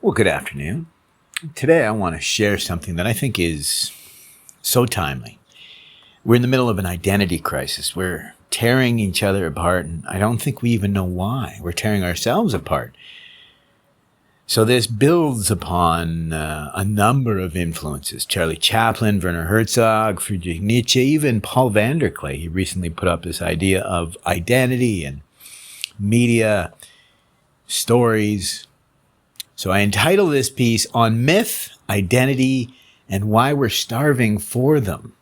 Well, good afternoon. Today I want to share something that I think is so timely. We're in the middle of an identity crisis. We're tearing each other apart, and I don't think we even know why. We're tearing ourselves apart. So this builds upon a number of influences. Charlie Chaplin, Werner Herzog, Friedrich Nietzsche, even Paul van der Klee. He recently put up this idea of identity and media, stories. So I entitle this piece on myth, identity, and why we're starving for them.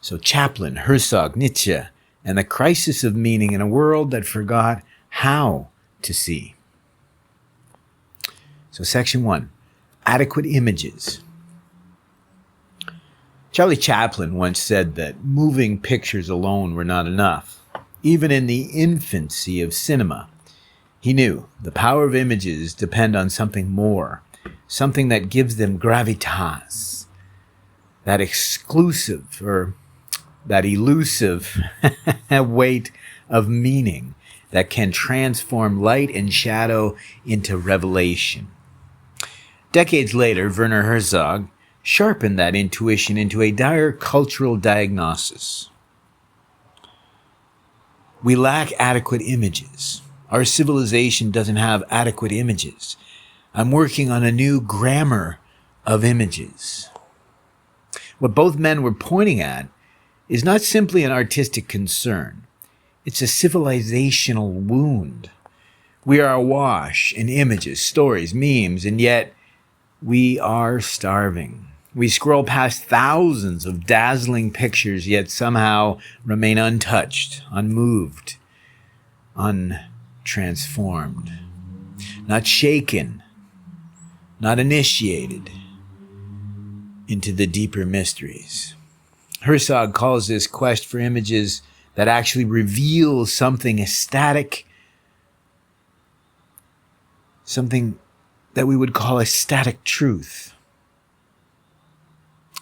So Chaplin, Herzog, Nietzsche, and the crisis of meaning in a world that forgot how to see. So section 1, adequate images. Charlie Chaplin once said that moving pictures alone were not enough. Even in the infancy of cinema, he knew the power of images depend on something more, something that gives them gravitas, that exclusive or that elusive weight of meaning that can transform light and shadow into revelation. Decades later, Werner Herzog sharpened that intuition into a dire cultural diagnosis. We lack adequate images. Our civilization doesn't have adequate images. I'm working on a new grammar of images. What both men were pointing at is not simply an artistic concern. It's a civilizational wound. We are awash in images, stories, memes, and yet we are starving. We scroll past thousands of dazzling pictures, yet somehow remain untouched, unmoved, untransformed, not shaken, not initiated into the deeper mysteries. Herzog calls this quest for images that actually reveal something ecstatic, something that we would call a static truth.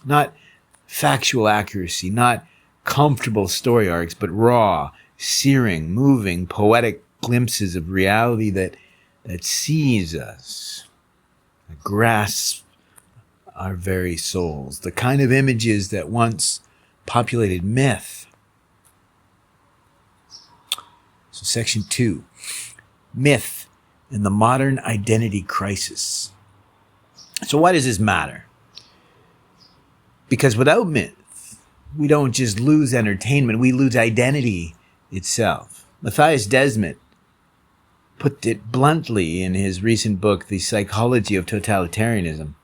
Not factual accuracy, not comfortable story arcs, but raw, searing, moving, poetic glimpses of reality that sees us, that grasps our very souls. The kind of images that once populated myth. So section 2, myth and the modern identity crisis. So why does this matter? Because without myth, we don't just lose entertainment, we lose identity itself. Matthias Desmet put it bluntly in his recent book, The Psychology of Totalitarianism,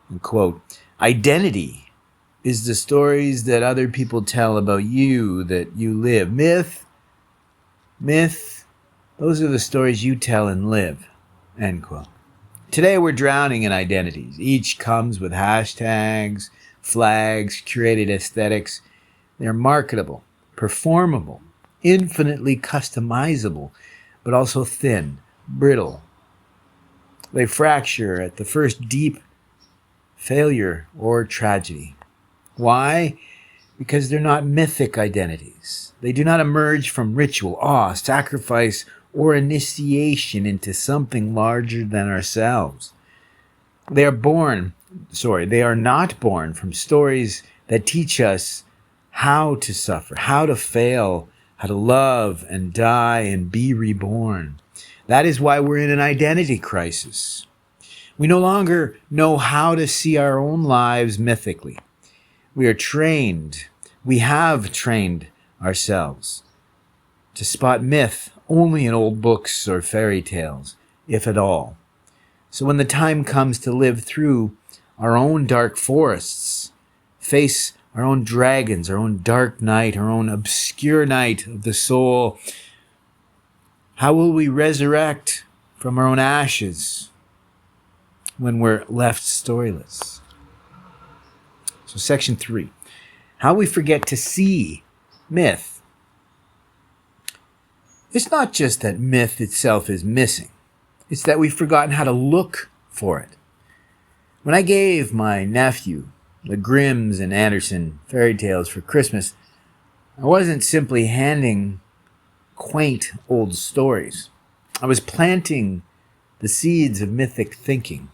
and quote, identity is the stories that other people tell about you that you live. Myth, those are the stories you tell and live, end quote. Today we're drowning in identities. Each comes with hashtags, flags, curated aesthetics. They're marketable, performable, infinitely customizable, but also thin, brittle. They fracture at the first deep failure or tragedy. Why? Because they're not mythic identities. They do not emerge from ritual, awe, sacrifice, or initiation into something larger than ourselves. They are not born from stories that teach us how to suffer, how to fail, how to love and die and be reborn. That is why we're in an identity crisis. We no longer know how to see our own lives mythically. We have trained ourselves to spot myth only in old books or fairy tales, if at all. So when the time comes to live through our own dark forests, face our own dragons, our own dark night, our own obscure night of the soul, how will we resurrect from our own ashes when we're left storyless? So section 3, how we forget to see myth. It's not just that myth itself is missing. It's that we've forgotten how to look for it. When I gave my nephew the Grimms and Andersen fairy tales for Christmas, I wasn't simply handing quaint old stories. I was planting the seeds of mythic thinking.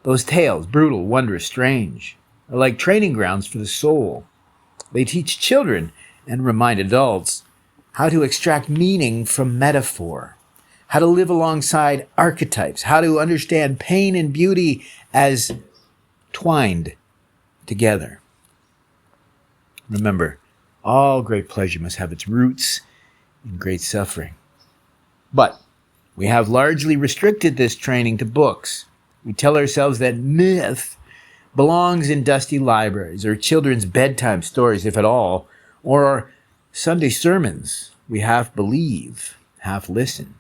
Those tales, brutal, wondrous, strange, are like training grounds for the soul. They teach children and remind adults how to extract meaning from metaphor, how to live alongside archetypes, how to understand pain and beauty as twined together. Remember, all great pleasure must have its roots in great suffering. But we have largely restricted this training to books. We tell ourselves that myth belongs in dusty libraries or children's bedtime stories, if at all, or Sunday sermons we half believe, half listen.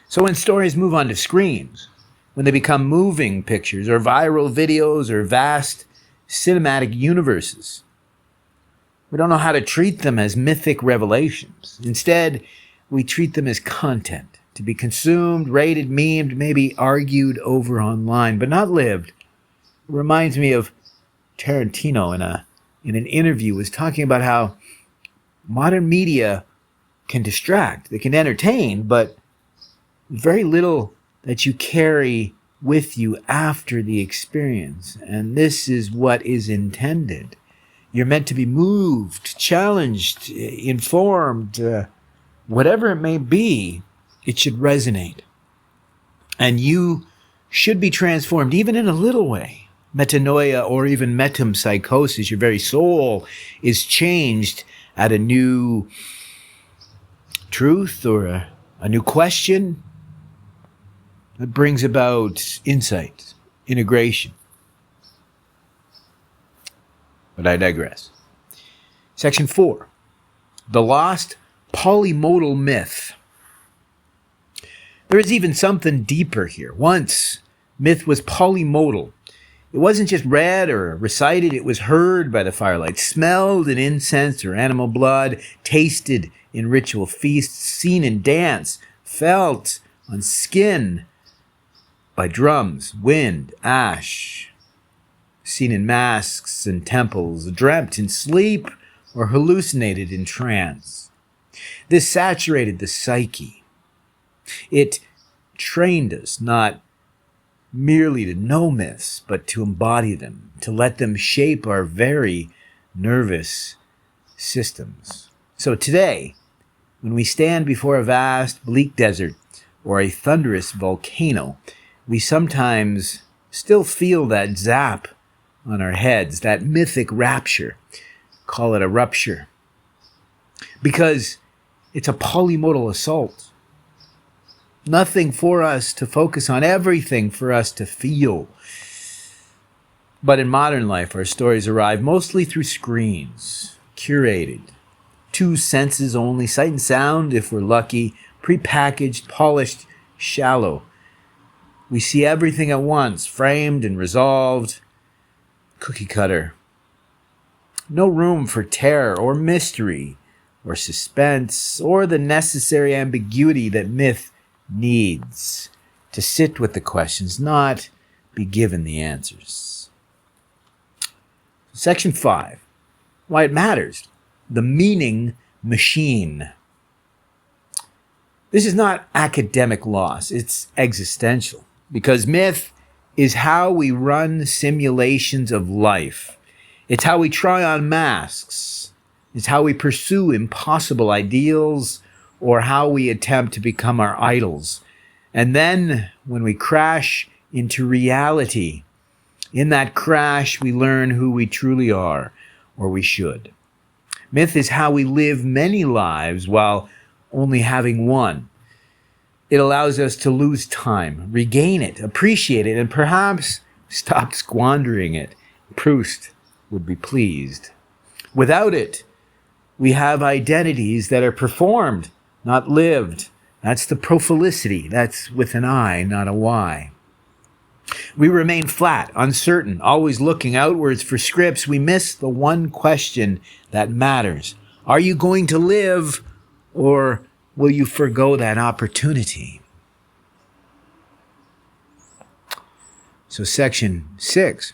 So when stories move onto screens, when they become moving pictures or viral videos or vast cinematic universes, we don't know how to treat them as mythic revelations. Instead, we treat them as content to be consumed, rated, memed, maybe argued over online, but not lived. It reminds me of Tarantino in an interview was talking about how modern media can distract, they can entertain, but very little that you carry with you after the experience. And this is what is intended. You're meant to be moved, challenged, informed, whatever it may be, it should resonate. And you should be transformed, even in a little way. Metanoia or even metempsychosis, your very soul is changed at a new truth or a new question that brings about insight, integration. But I digress. Section 4, the lost polymodal myth. There is even something deeper here. Once, myth was polymodal. It wasn't just read or recited, it was heard by the firelight, smelled in incense or animal blood, tasted in ritual feasts, seen in dance, felt on skin by drums, wind, ash, seen in masks and temples, dreamt in sleep or hallucinated in trance. This saturated the psyche. It trained us not merely to know myths, but to embody them, to let them shape our very nervous systems. So today, when we stand before a vast, bleak desert or a thunderous volcano, we sometimes still feel that zap on our heads, that mythic rapture. Call it a rupture. Because it's a polymodal assault. Nothing for us to focus on, everything for us to feel. But in modern life, our stories arrive mostly through screens, curated, 2 senses only, sight and sound if we're lucky, prepackaged, polished, shallow. We see everything at once, framed and resolved, cookie cutter. No room for terror or mystery or suspense or the necessary ambiguity that myth needs to sit with the questions, not be given the answers. Section 5, why it matters, the meaning machine. This is not academic loss, it's existential, because myth is how we run simulations of life. It's how we try on masks. It's how we pursue impossible ideals, or how we attempt to become our idols. And then when we crash into reality, in that crash we learn who we truly are, or we should. Myth is how we live many lives while only having one. It allows us to lose time, regain it, appreciate it, and perhaps stop squandering it. Proust would be pleased. Without it, we have identities that are performed, not lived. That's the prophilicity. That's with an I, not a Y. We remain flat, uncertain, always looking outwards for scripts. We miss the one question that matters. Are you going to live, or will you forgo that opportunity? So section 6,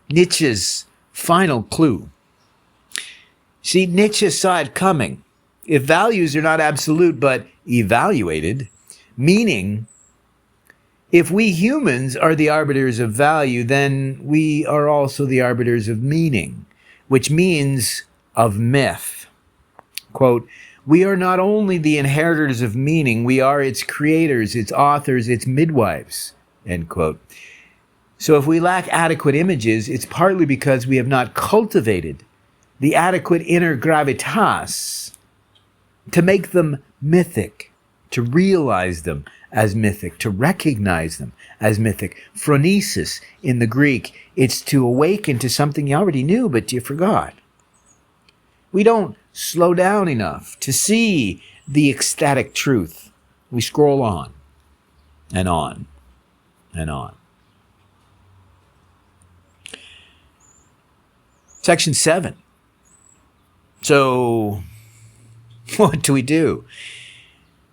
Nietzsche's final clue. See, Nietzsche saw it coming. If values are not absolute but evaluated, Meaning, if we humans are the arbiters of value, then we are also the arbiters of meaning, which means of myth. Quote, we are not only the inheritors of meaning, we are its creators, its authors, its midwives, end quote. So if we lack adequate images, it's partly because we have not cultivated the adequate inner gravitas to make them mythic, to realize them as mythic, to recognize them as mythic. Phronesis in the Greek, it's to awaken to something you already knew, but you forgot. We don't slow down enough to see the ecstatic truth. We scroll on and on and on. Section 7. So, what do we do?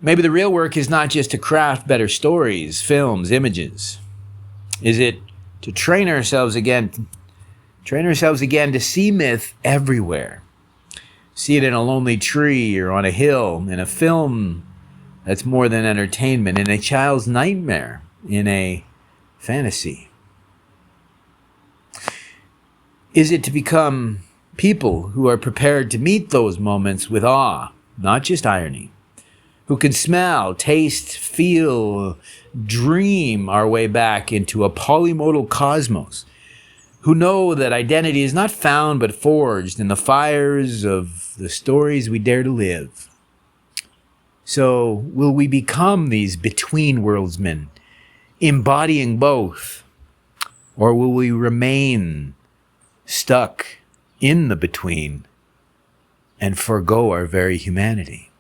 Maybe the real work is not just to craft better stories, films, images. Is it to train ourselves again to see myth everywhere? See it in a lonely tree or on a hill, in a film that's more than entertainment, in a child's nightmare, in a fantasy. Is it to become people who are prepared to meet those moments with awe, not just irony, who can smell, taste, feel, dream our way back into a polymodal cosmos, who know that identity is not found but forged in the fires of the stories we dare to live? So will we become these between worldsmen, embodying both, or will we remain stuck in the between and forgo our very humanity?